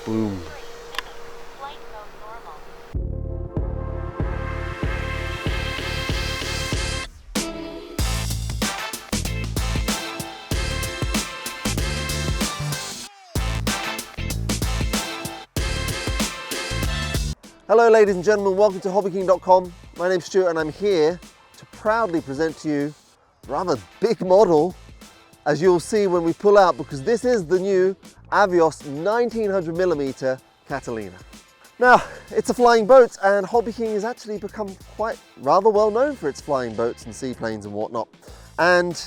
Boom. Hello ladies and gentlemen, welcome to hobbyking.com. My name's Stuart and I'm here to proudly present to you a rather big model, as you'll see when we pull out, because this is the new Avios 1900mm Catalina. Now, it's a flying boat, and Hobbyking has actually become rather well known for its flying boats and seaplanes and whatnot. And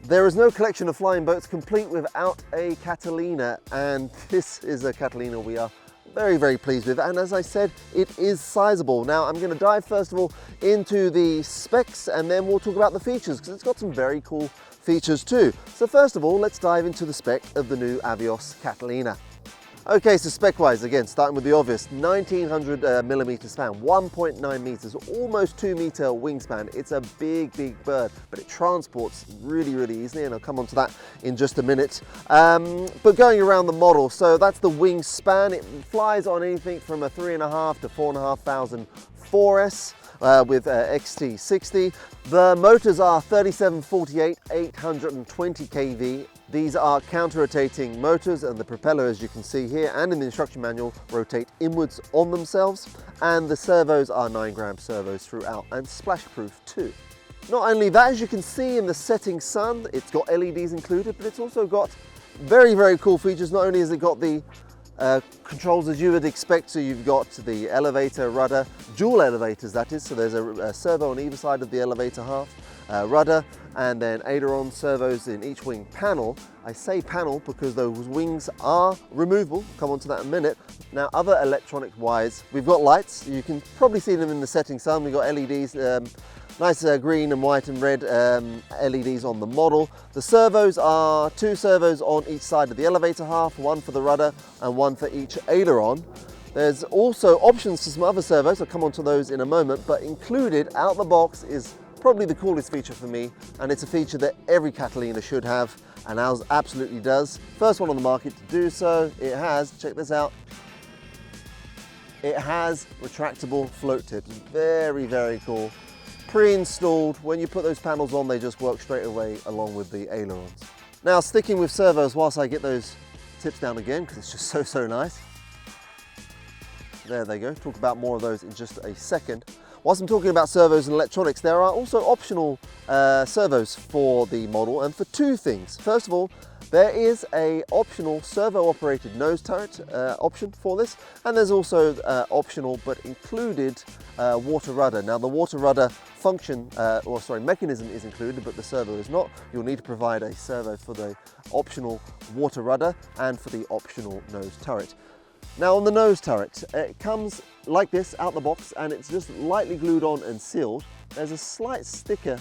there is no collection of flying boats complete without a Catalina, and this is a Catalina we are very, very pleased with, and as I said, it is sizable. Now I'm going to dive first of all into the specs, and then we'll talk about the features, because it's got some very cool features too. So first of all, let's dive into the spec of the new Avios Catalina. Okay, so spec-wise, again, starting with the obvious, 1900mm span, 1.9 meters, almost 2 meter wingspan. It's a big, big bird, but it transports really, really easily, and I'll come on to that in just a minute. But going around the model, so that's the wingspan. It flies on anything from a 3.5 to 4,500 4S. With XT60. The motors are 3748, 820 kV. These are counter-rotating motors, and the propeller, as you can see here and in the instruction manual, rotate inwards on themselves, and the servos are 9-gram servos throughout and splash-proof too. Not only that, as you can see in the setting sun, it's got LEDs included, but it's also got very, very cool features. Not only has it got the controls as you would expect, so you've got the elevator, rudder, dual elevators that is, so there's a servo on either side of the elevator half, rudder, and then aileron servos in each wing panel. I say panel because those wings are removable, come on to that in a minute. Now other electronic wise, we've got lights, you can probably see them in the setting sun. We've got LEDs, nice green and white and red LEDs on the model. The servos are 2 servos on each side of the elevator half, 1 for the rudder and 1 for each aileron. There's also options for some other servos, I'll come on to those in a moment, but included out the box is probably the coolest feature for me, and it's a feature that every Catalina should have, and ours absolutely does. First one on the market to do so. It has, check this out, it has retractable float tips. Very, very cool. Pre-installed, when you put those panels on, they just work straight away along with the ailerons. Now sticking with servos whilst I get those tips down again, because it's just so nice. There they go, talk about more of those in just a second. Whilst I'm talking about servos and electronics, there are also optional servos for the model, and for 2 things. First of all, there is a optional servo-operated nose turret option for this, and there's also optional but included water rudder. Now the water rudder function, mechanism is included, but the servo is not. You'll need to provide a servo for the optional water rudder and for the optional nose turret. Now on the nose turret, it comes like this out the box, and it's just lightly glued on and sealed. There's a slight sticker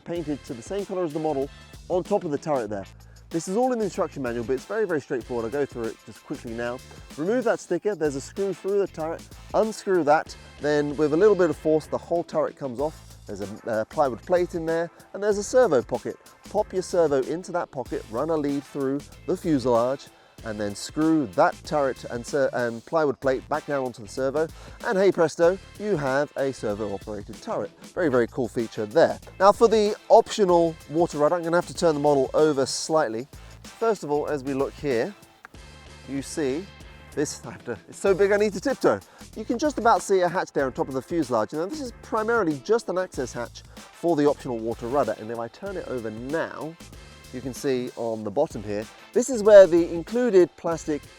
painted to the same colour as the model on top of the turret there. This is all in the instruction manual, but it's very, very straightforward. I'll go through it just quickly now. Remove that sticker, there's a screw through the turret, unscrew that, then with a little bit of force the whole turret comes off. There's a plywood plate in there, and there's a servo pocket. Pop your servo into that pocket, run a lead through the fuselage, and then screw that turret and plywood plate back down onto the servo, and hey presto, you have a servo-operated turret. Very, very cool feature there. Now for the optional water rudder, I'm going to have to turn the model over slightly. First of all, as we look here, you see this, it's so big I need to tiptoe. You can just about see a hatch there on top of the fuselage. Now this is primarily just an access hatch for the optional water rudder, and if I turn it over now, you can see on the bottom here, this is where the included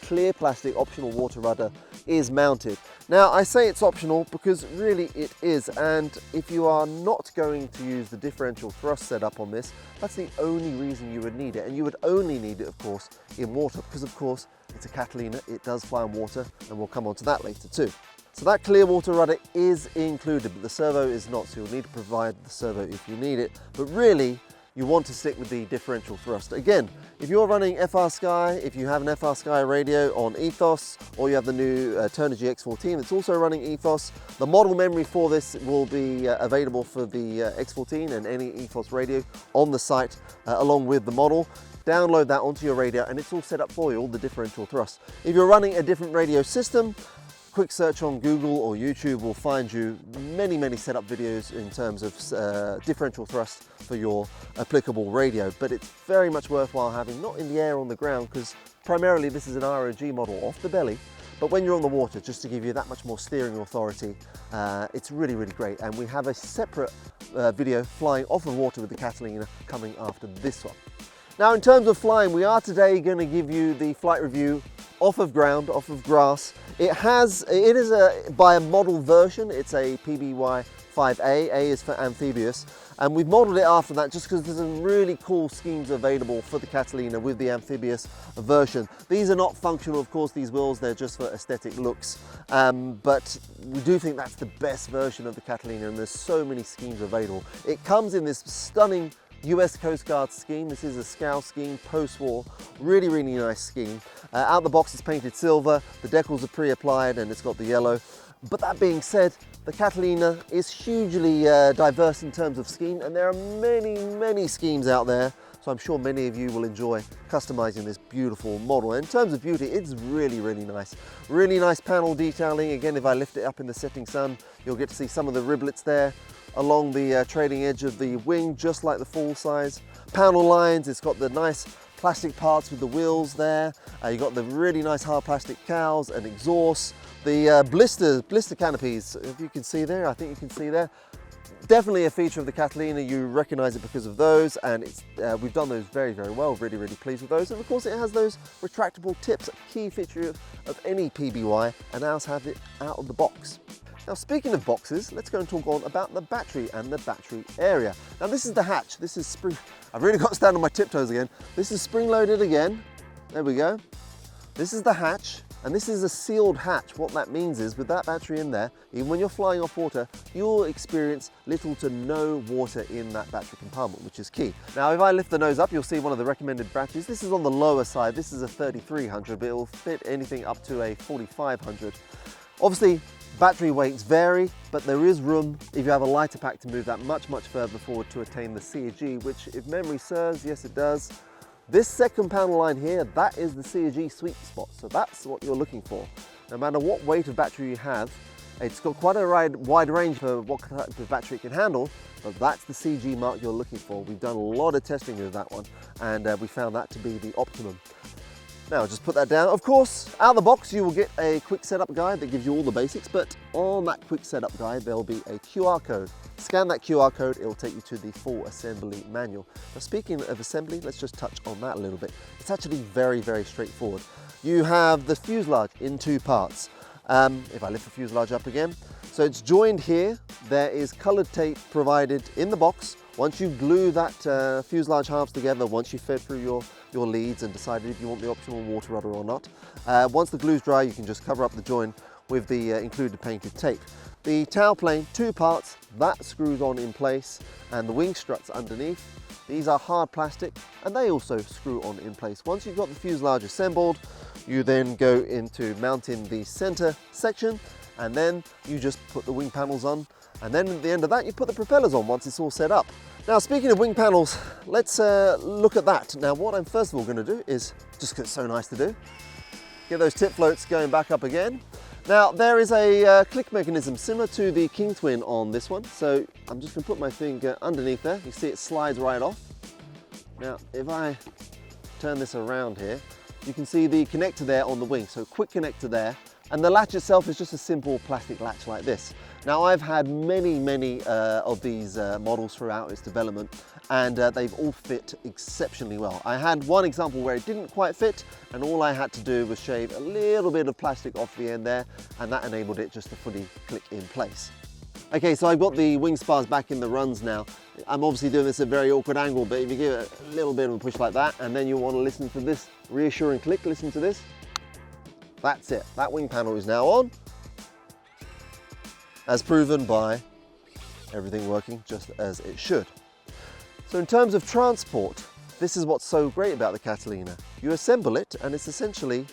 clear plastic optional water rudder is mounted. Now I say it's optional because really it is, and if you are not going to use the differential thrust setup on this, that's the only reason you would need it, and you would only need it of course in water, because of course it's a Catalina, it does fly on water, and we'll come on to that later too. So that clear water rudder is included, but the servo is not, so you'll need to provide the servo if you need it, but really you want to stick with the differential thrust. Again, if you're running FR Sky, if you have an FR Sky radio on Ethos, or you have the new Turner GX14 that's also running Ethos, the model memory for this will be available for the X14 and any Ethos radio on the site along with the model. download that onto your radio, and it's all set up for you, all the differential thrusts. If you're running a different radio system, quick search on Google or YouTube will find you many setup videos in terms of differential thrust for your applicable radio. But it's very much worthwhile having, not in the air, on the ground, because primarily this is an ROG model off the belly. But when you're on the water, just to give you that much more steering authority, it's really great. And we have a separate video flying off of water with the Catalina coming after this one. Now, in terms of flying, we are today going to give you the flight review off of ground, off of grass. It is by a model version. It's a PBY 5A. A is for amphibious. And we've modeled it after that just because there's some really cool schemes available for the Catalina with the amphibious version. These are not functional, of course, these wheels, they're just for aesthetic looks. But we do think that's the best version of the Catalina, and there's so many schemes available. It comes in this stunning US Coast Guard scheme. This is a scow scheme, post-war, really nice scheme. Out the box it's painted silver, the decals are pre-applied, and it's got the yellow. But that being said, the Catalina is hugely diverse in terms of scheme, and there are many schemes out there, so I'm sure many of you will enjoy customizing this beautiful model. And in terms of beauty, it's really nice. Really nice panel detailing. Again, if I lift it up in the setting sun, you'll get to see some of the riblets there along the trailing edge of the wing, just like the full size. Panel lines, it's got the nice plastic parts with the wheels there. You've got the really nice hard plastic cowls and exhausts. The blister canopies, if you can see there, I think you can see there. Definitely a feature of the Catalina, you recognize it because of those, and we've done those very well, really pleased with those. And of course it has those retractable tips, a key feature of any PBY, and ours have it out of the box. Now, speaking of boxes, let's go and talk on about the battery and the battery area. Now, this is the hatch. This is spring. I've really got to stand on my tiptoes again. This is spring loaded again. There we go. This is the hatch, and this is a sealed hatch. What that means is, with that battery in there, even when you're flying off water, you'll experience little to no water in that battery compartment, which is key. Now, if I lift the nose up, you'll see one of the recommended batteries. This is on the lower side. This is a 3300, but it will fit anything up to a 4500. Obviously, battery weights vary, but there is room, if you have a lighter pack, to move that much further forward to attain the CG, which, if memory serves, yes it does. This second panel line here, that is the CG sweet spot, so that's what you're looking for. No matter what weight of battery you have, it's got quite a wide range for what type of battery it can handle, but that's the CG mark you're looking for. We've done a lot of testing with that one, and we found that to be the optimum. Now, just put that down. Of course, out of the box, you will get a quick setup guide that gives you all the basics, but on that quick setup guide, there'll be a QR code. Scan that QR code, it'll take you to the full assembly manual. Now, speaking of assembly, let's just touch on that a little bit. It's actually very straightforward. You have the fuselage in two parts. If I lift the fuselage up again, so it's joined here. There is colored tape provided in the box. Once you glue that fuselage halves together, once you've fed through your leads and decided if you want the optional water rudder or not, once the glue's dry, you can just cover up the join with the included painted tape. The tail plane, two parts, that screws on in place, and the wing struts underneath. These are hard plastic, and they also screw on in place. Once you've got the fuselage assembled, you then go into mounting the center section, and then you just put the wing panels on, and then at the end of that, you put the propellers on once it's all set up. Now, speaking of wing panels, let's look at that. Now, what I'm first of all going to do is, just because it's so nice to do, get those tip floats going back up again. Now, there is a click mechanism similar to the King Twin on this one. So I'm just going to put my finger underneath there. You see it slides right off. Now, if I turn this around here, you can see the connector there on the wing. So quick connector there. And the latch itself is just a simple plastic latch like this. Now, I've had many of these models throughout its development, and they've all fit exceptionally well. I had one example where it didn't quite fit, and all I had to do was shave a little bit of plastic off the end there, and that enabled it just to fully click in place. Okay, so I've got the wing spars back in the runs now. I'm obviously doing this at a very awkward angle, but if you give it a little bit of a push like that, and then you want to listen to this reassuring click, listen to this. That's it, that wing panel is now on, as proven by everything working just as it should. So in terms of transport, this is what's so great about the Catalina. You assemble it, and it's essentially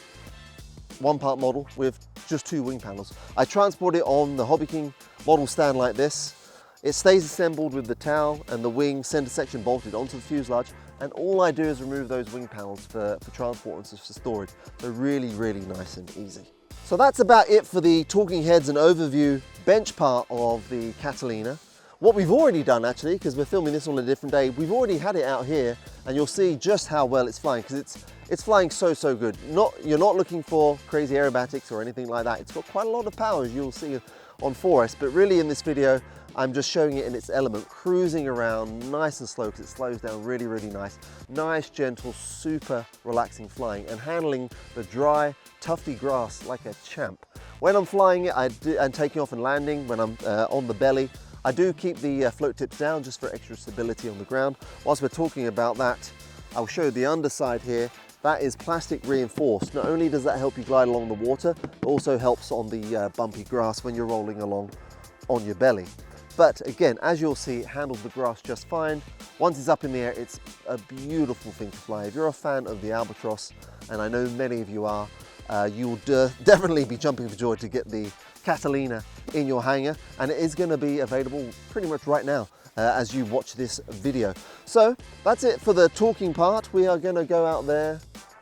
one part model with just two wing panels. I transport it on the Hobbyking model stand like this. It stays assembled with the tail and the wing center section bolted onto the fuselage, and all I do is remove those wing panels for transport and for storage. So really, really nice and easy. So that's about it for the talking heads and overview bench part of the Catalina. What we've already done actually, because we're filming this on a different day, we've already had it out here and you'll see just how well it's flying, because it's flying so good. You're not looking for crazy aerobatics or anything like that. It's got quite a lot of power, as you'll see on 4S, but really in this video I'm just showing it in its element, cruising around nice and slow, because it slows down really, really nice. Nice, gentle, super relaxing flying, and handling the dry, tufty grass like a champ. When I'm flying it and taking off and landing, when I'm on the belly, I do keep the float tips down just for extra stability on the ground. Whilst we're talking about that, I'll show you the underside here. That is plastic reinforced. Not only does that help you glide along the water, it also helps on the bumpy grass when you're rolling along on your belly. But again, as you'll see, it handles the grass just fine. Once it's up in the air, it's a beautiful thing to fly. If you're a fan of the Albatross, and I know many of you are, you will definitely be jumping for joy to get the Catalina in your hangar, and it is going to be available pretty much right now as you watch this video. So that's it for the talking part. We are going to go out there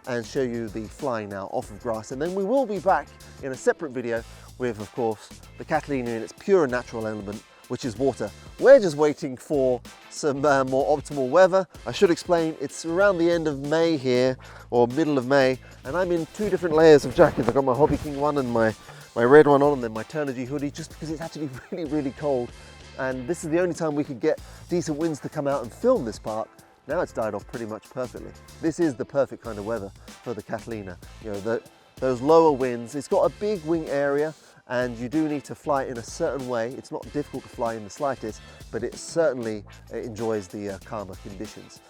and show you the flying now off of grass, and then we will be back in a separate video with, of course, the Catalina in its pure and natural element, which is water. We're just waiting for some more optimal weather. I should explain, it's around the end of May here, or middle of May, and I'm in 2 different layers of jackets. I've got my Hobbyking one and my red one on, and then my Turnigy hoodie, just because it's had to be really, really cold. And this is the only time we could get decent winds to come out and film this part. Now it's died off pretty much perfectly. This is the perfect kind of weather for the Catalina. You know, those lower winds, it's got a big wing area, and you do need to fly in a certain way. It's not difficult to fly in the slightest, but it certainly enjoys the calmer conditions.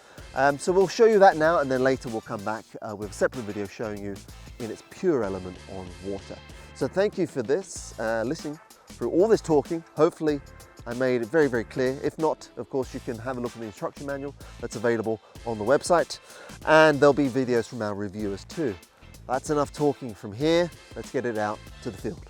So we'll show you that now, and then later we'll come back with a separate video showing you in its pure element on water. So thank you for this, listening through all this talking. Hopefully I made it very, very clear. If not, of course, you can have a look at the instruction manual that's available on the website, and there'll be videos from our reviewers too. That's enough talking from here. Let's get it out to the field.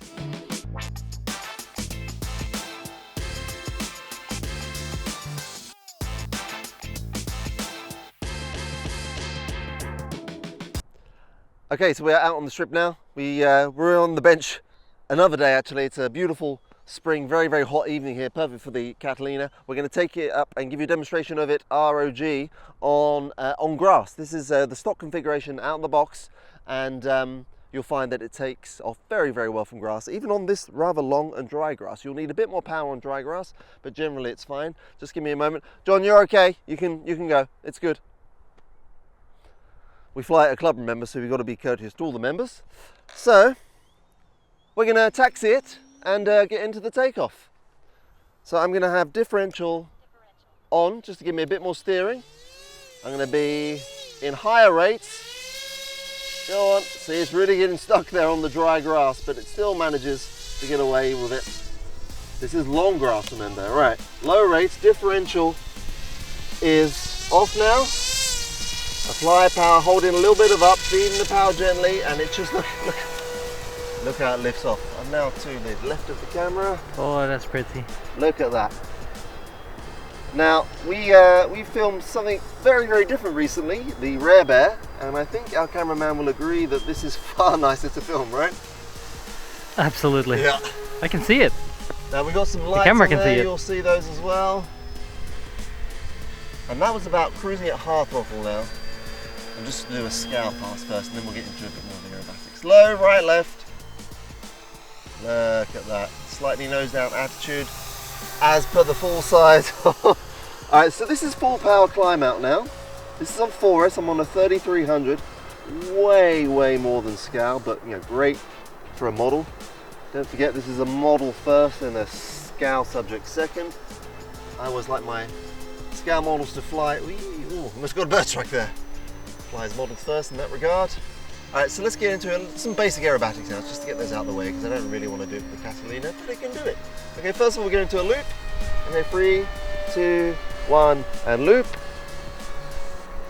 Okay, so we're out on the strip now. We're on the bench another day actually. It's a beautiful spring, very, very hot evening here, perfect for the Catalina. We're going to take it up and give you a demonstration of it ROG on grass. This is the stock configuration out of the box, and you'll find that it takes off very, very well from grass. Even on this rather long and dry grass, you'll need a bit more power on dry grass, but generally it's fine. Just give me a moment. John, you're okay. You can go. It's good. We fly at a club, remember, so we've got to be courteous to all the members. So we're going to taxi it and get into the takeoff. So I'm going to have differential on, just to give me a bit more steering. I'm going to be in higher rates. Go on. See, it's really getting stuck there on the dry grass, but it still manages to get away with it. This is long grass, remember. Right, low rates, differential is off now. Apply power, holding a little bit of up, feeding the power gently, and it just look how it lifts off. I'm now to the left of the camera. Oh, that's pretty. Look at that. Now we filmed something very, very different recently, the Rare Bear, and I think our cameraman will agree that this is far nicer to film, right? Absolutely. Yeah. I can see it. Now we got some lights on there, you'll see those as well. And that was about cruising at half throttle now. I'm just going to do a scour pass first, and then we'll get into a bit more of the aerobatics. Low, right, left. Look at that. Slightly nose down attitude, as per the full size. Alright, so this is full power climb out now. This is on 4S, I'm on a 3300. Way, way more than scour, but you know, great for a model. Don't forget, this is a model first and a scour subject second. I always like my scour models to fly. Ooh, almost got a bird strike there. Flies models first in that regard. Alright, so let's get into some basic aerobatics now, just to get those out of the way, because I don't really want to do it with the Catalina, but I can do it. Okay, first of all, we'll get into a loop. Okay, 3, 2, 1, and loop.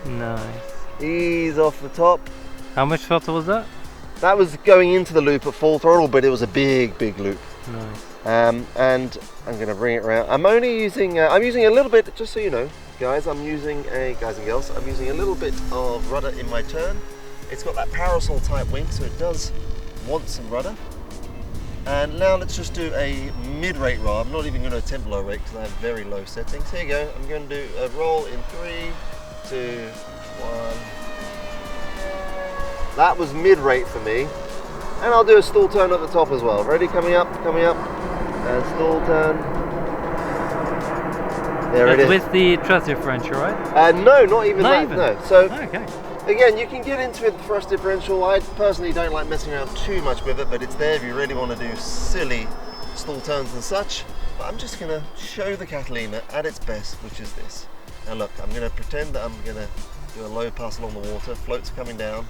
Nice. Ease off the top. How much throttle was that? That was going into the loop at full throttle, but it was a big, big loop. Nice. And I'm going to bring it around. I'm using a little bit, just so you know, guys. Guys and girls, I'm using a little bit of rudder in my turn. It's got that parasol type wing, so it does want some rudder. And now let's just do a mid-rate roll. I'm not even going to attempt low rate because I have very low settings. Here you go. I'm going to do a roll in 3, 2, 1. That was mid-rate for me. And I'll do a stall turn at the top as well. Ready? Coming up, and stall turn. There it is. With the thrust differential, right? No, not even that. No. So okay. Again, you can get into it with thrust differential. I personally don't like messing around too much with it, but it's there if you really want to do silly stall turns and such. But I'm just going to show the Catalina at its best, which is this. Now look, I'm going to pretend that I'm going to do a low pass along the water. Floats coming down.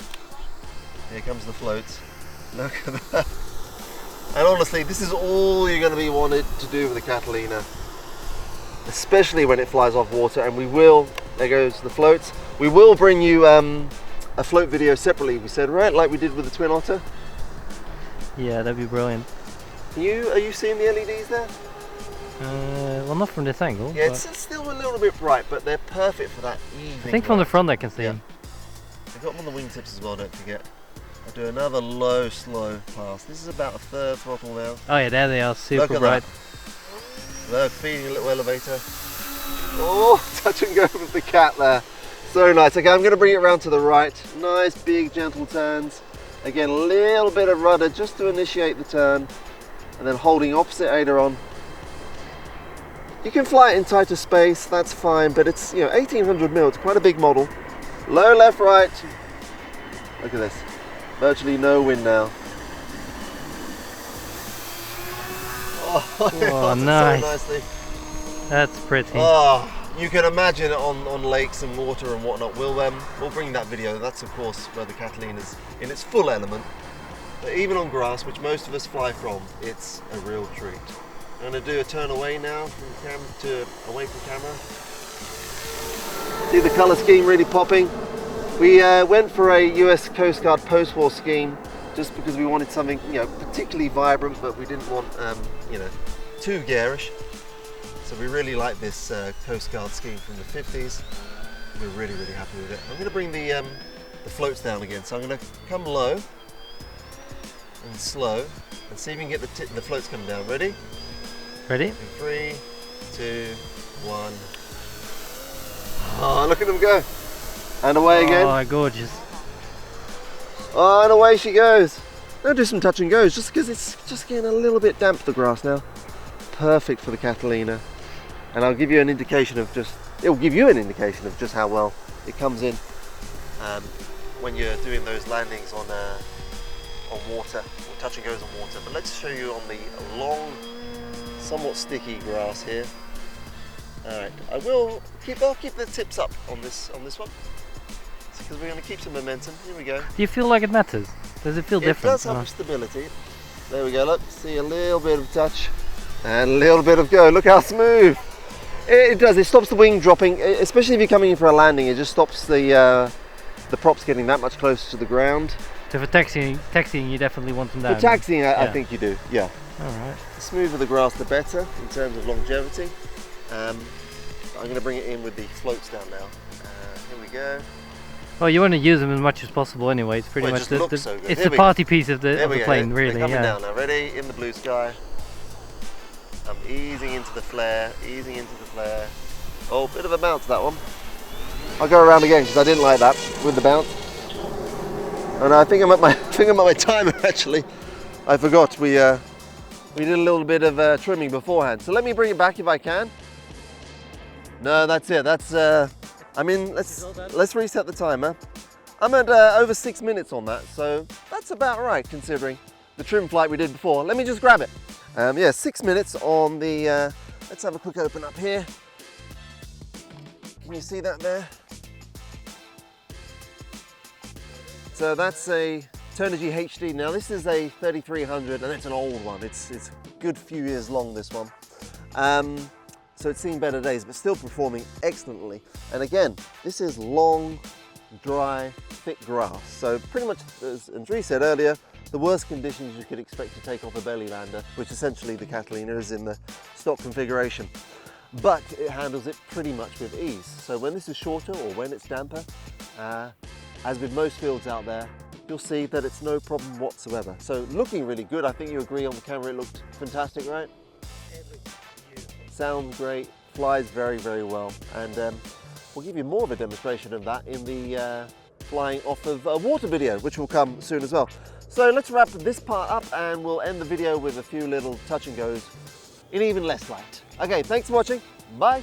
Here comes the floats. Look at that. And honestly, this is all you're going to be wanted to do with the Catalina, especially when it flies off water. And we will, there goes the floats. We will bring you a float video separately, we said, right? Like we did with the Twin Otter. Yeah, that'd be brilliant. Are you seeing the LEDs there? Well, not from this angle. Yeah, it's still a little bit bright, but they're perfect for that evening. I think from the front I can see them. I've got them on the wingtips as well, don't forget. I'll do another low, slow pass. This is about a third throttle now. Oh yeah, there they are, super bright. Look, feeding a little elevator. Oh, touch and go with the cat there. So nice. Okay, I'm going to bring it around to the right. Nice, big, gentle turns. Again, a little bit of rudder just to initiate the turn. And then holding opposite aileron. You can fly it in tighter space, that's fine, but it's 1800 mil, it's quite a big model. Low, left, right. Look at this. Virtually no wind now. Oh, nice. So nicely. That's pretty. Oh, you can imagine it on lakes and water and whatnot. We'll bring that video. That's of course where the Catalina's in its full element. But even on grass, which most of us fly from, it's a real treat. I'm going to do a turn away now from camera away from camera. See the colour scheme really popping. We went for a US Coast Guard post-war scheme just because we wanted something particularly vibrant, but we didn't want too garish. So we really like this Coast Guard scheme from the 50s. We're really, really happy with it. I'm going to bring the floats down again. So I'm going to come low and slow and see if we can get the floats coming down. Ready? Ready? In 3, 2, 1. Oh, look at them go. And away again. Oh, gorgeous. Oh, and away she goes. Now do some touch and goes, just because it's just getting a little bit damp, the grass now. Perfect for the Catalina. And I'll give you an indication of it'll give you an indication of just how well it comes in when you're doing those landings on water, or touch and goes on water. But let's show you on the long, somewhat sticky grass here. All right, I'll keep the tips up on this one, because we're going to keep some momentum. Here we go. Do you feel like it matters? Does it feel different? It does have stability. There we go, look, see a little bit of touch and a little bit of go. Look how smooth. It does, it stops the wing dropping, especially if you're coming in for a landing. It just stops the props getting that much closer to the ground. So for taxiing you definitely want them down? For taxiing, I think you do, yeah. Alright. The smoother the grass, the better in terms of longevity. I'm going to bring it in with the floats down now. Here we go. Well, you want to use them as much as possible anyway. It's pretty much so it's the party piece of the plane, really. They're coming down now. Ready? In the blue sky. I'm easing into the flare, easing into the flare. Oh, bit of a bounce that one. I'll go around again because I didn't like that with the bounce. And I think I'm at my timer actually. I forgot we did a little bit of trimming beforehand. So let me bring it back if I can. No, that's it. That's let's reset the timer. I'm at over 6 minutes on that, so that's about right considering the trim flight we did before. Let me just grab it. Yeah, 6 minutes on the, let's have a quick open up here. Can you see that there? So that's a Turnigy HD. Now this is a 3300 and it's an old one. It's a good few years long, this one. So it's seen better days, but still performing excellently. And again, this is long, dry, thick grass. So pretty much, as Andrew said earlier, the worst conditions you could expect to take off a belly lander, which essentially the Catalina is in the stock configuration. But it handles it pretty much with ease. So when this is shorter or when it's damper, as with most fields out there, you'll see that it's no problem whatsoever. So looking really good. I think you agree on the camera, it looked fantastic, right? Sounds great, flies very, very well. And we'll give you more of a demonstration of that in the flying off of water video, which will come soon as well. So let's wrap this part up and we'll end the video with a few little touch and goes in even less light. Okay, thanks for watching. Bye.